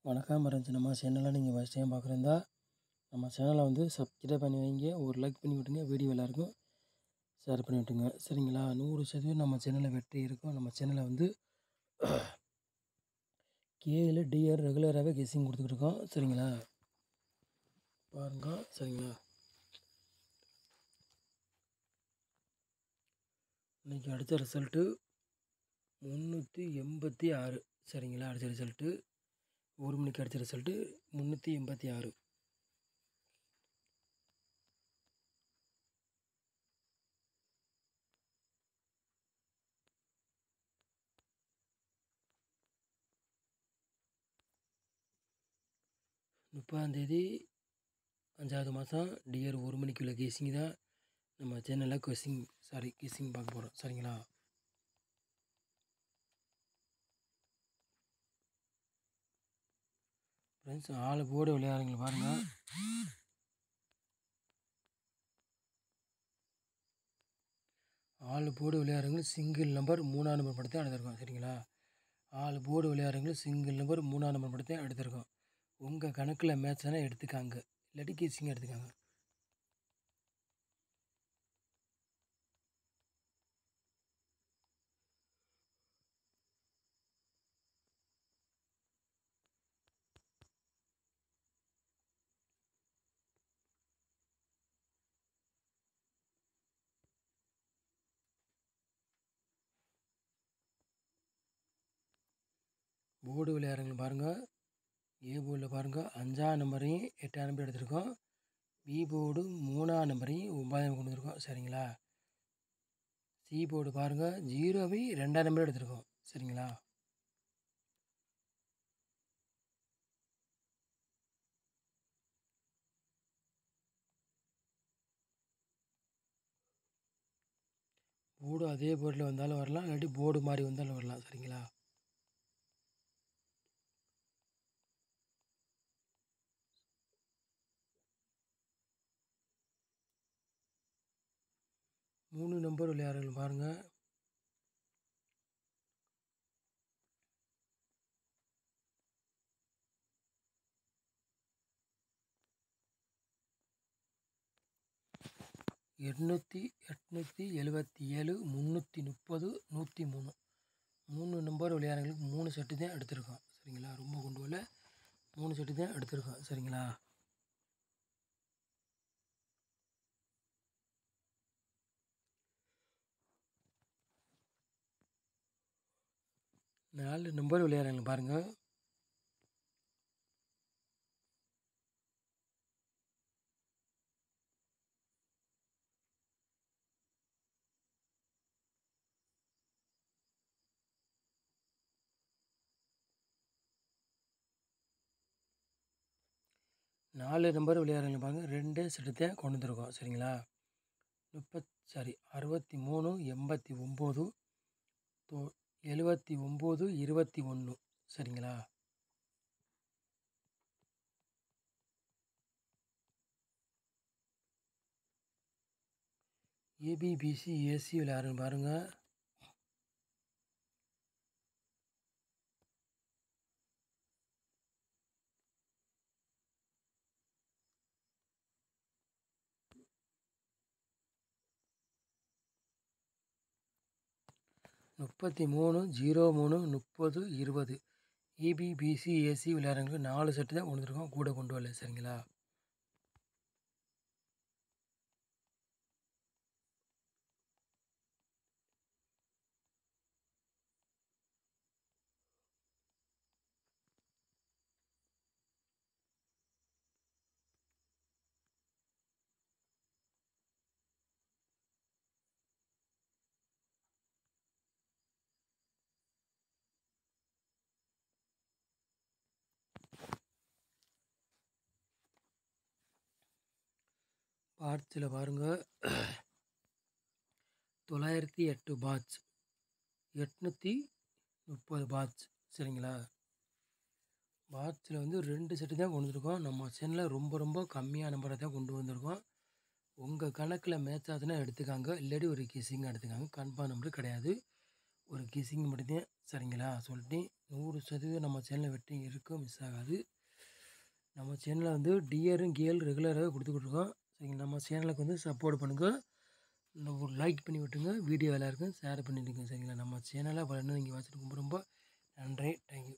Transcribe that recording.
வணக்கம் ஃப்ரெண்ட்ஸ். நம்ம சேனலை நீங்கள் ஃபஸ்ட் டைம் பார்க்குறதா நம்ம சேனலை வந்து சப்ஸ்கிரைப் பண்ணி வைங்க, ஒரு லைக் பண்ணி விட்டுங்க, வீடியோ எல்லாருக்கும் ஷேர் பண்ணி விட்டுங்க. சரிங்களா? 100% நம்ம சேனலில் வெற்றி இருக்கும். நம்ம சேனலை வந்து கேஎல் டிஆர் ரெகுலராகவே கெஸ்ஸிங் கொடுத்துட்ருக்கோம். சரிங்களா? பாருங்க. சரிங்களா? இன்றைக்கி அடித்த ரிசல்ட்டு 386. சரிங்களா? அடித்த ரிசல்ட்டு 1 மணிக்கு அடித்த ரிசல்ட்டு 386. முப்பதாந்தேதி 5வது மாதம் டிஆர் 1 மணிக்குள்ள கெஸ்ஸிங் தான் நம்ம சேனலில் கெஸ்ஸிங் பார்க்க போகிறோம். சரிங்களா? ஃப்ரெண்ட்ஸ், 4 போர்டு விளையாடுறீங்க பாருங்கள். 4 போர்டு விளையாடுறவங்க சிங்கிள் நம்பர் 3ஆம் நம்பர் படத்தை எடுத்திருக்கோம். சரிங்களா? 4 போர்டு விளையாடுறவங்க சிங்கிள் நம்பர் 3ஆம் நம்பர் படத்தை எடுத்திருக்கோம். உங்கள் கணக்கில் மேட்ச் தானே எடுத்துக்காங்க, இல்லாட்டி கெஸ்ஸிங் எடுத்துக்காங்க. போர்டு விளையாடுறவங்க பாருங்கள். ஏ போர்டில் பாருங்கள் 5ஆம் நம்பரையும் 8ஆம் நம்பர் எடுத்திருக்கோம். பி போர்டு 3ஆம் நம்பரையும் 9ஆம் நம்பர் கொண்டு வந்திருக்கோம். சரிங்களா? சி போர்டு பாருங்கள் 0வையும் 2ஆம் நம்பர் எடுத்திருக்கோம். சரிங்களா? போர்டு அதே போர்டில் வந்தாலும் வரலாம், இல்லாட்டி போர்டு மாதிரி வந்தாலும் வரலாம். சரிங்களா? மூணு நம்பர் விளையாடுறவங்க பாருங்கள். எட்நூற்றி 877 330 103. 3 நம்பர் விளையாடுறவங்களுக்கு 3 செட்டு தான் எடுத்திருக்கோம். சரிங்களா? ரொம்ப கொண்டு வரல, 3 செட்டு தான் எடுத்திருக்கோம். சரிங்களா? நாலு நம்பர் விளையாடுறவங்க பாருங்கள். நாலு நம்பர் விளையாடுறவங்க பாருங்கள். 2 செட்டு தான் கொண்டு வந்துருக்கோம். சரிங்களா? 63 89 79 21. சரிங்களா? ஏபிபிசி ஏசி விளையாடுறவங்க பாருங்கள். 33 03 30 20. ஏபிபிசி ஏசி விளையாடுறவங்களுக்கு 4 செட்டு தான் கொண்டு வந்துருக்கோம், கூட கொண்டு வரல. சரிங்களா? பாட்ஸில் பாருங்கள். 908 பாட்ச், 830 பாட்ச். சரிங்களா? பாட்ஸில் வந்து 2 செட்டு தான் கொண்டு வந்துருக்கோம். நம்ம சேனலில் ரொம்ப கம்மியான நம்பரை தான் கொண்டு வந்திருக்கோம். உங்கள் கணக்கில் மேட்ச் ஆச்சுன்னா எடுத்துக்காங்க, இல்லாட்டி ஒரு கெஸ்ஸிங் எடுத்துக்காங்க. கன்ஃபார்ம் நம்பர் கிடையாது. ஒரு கெஸ்ஸிங் மட்டும்தான் சரிங்களா சொல்லிட்டேன். 100% நம்ம சேனலில் வெற்றி இருக்கும், மிஸ் ஆகாது. நம்ம சேனலில் வந்து டிஆரும் கேள் ரெகுலராக கொடுத்துக்கிட்ருக்கோம். சரிங்களா, நம்ம சேனலுக்கு வந்து சப்போர்ட் பண்ணுங்கள். ஒரு லைக் பண்ணி விட்டுருங்க, வீடியோ எல்லாருக்கும் ஷேர் பண்ணிவிடுங்க. சரிங்களா, நம்ம சேனலை பலன்னு நீங்கள் வச்சுட்டு ரொம்ப ரொம்ப நன்றி. தேங்க்யூ.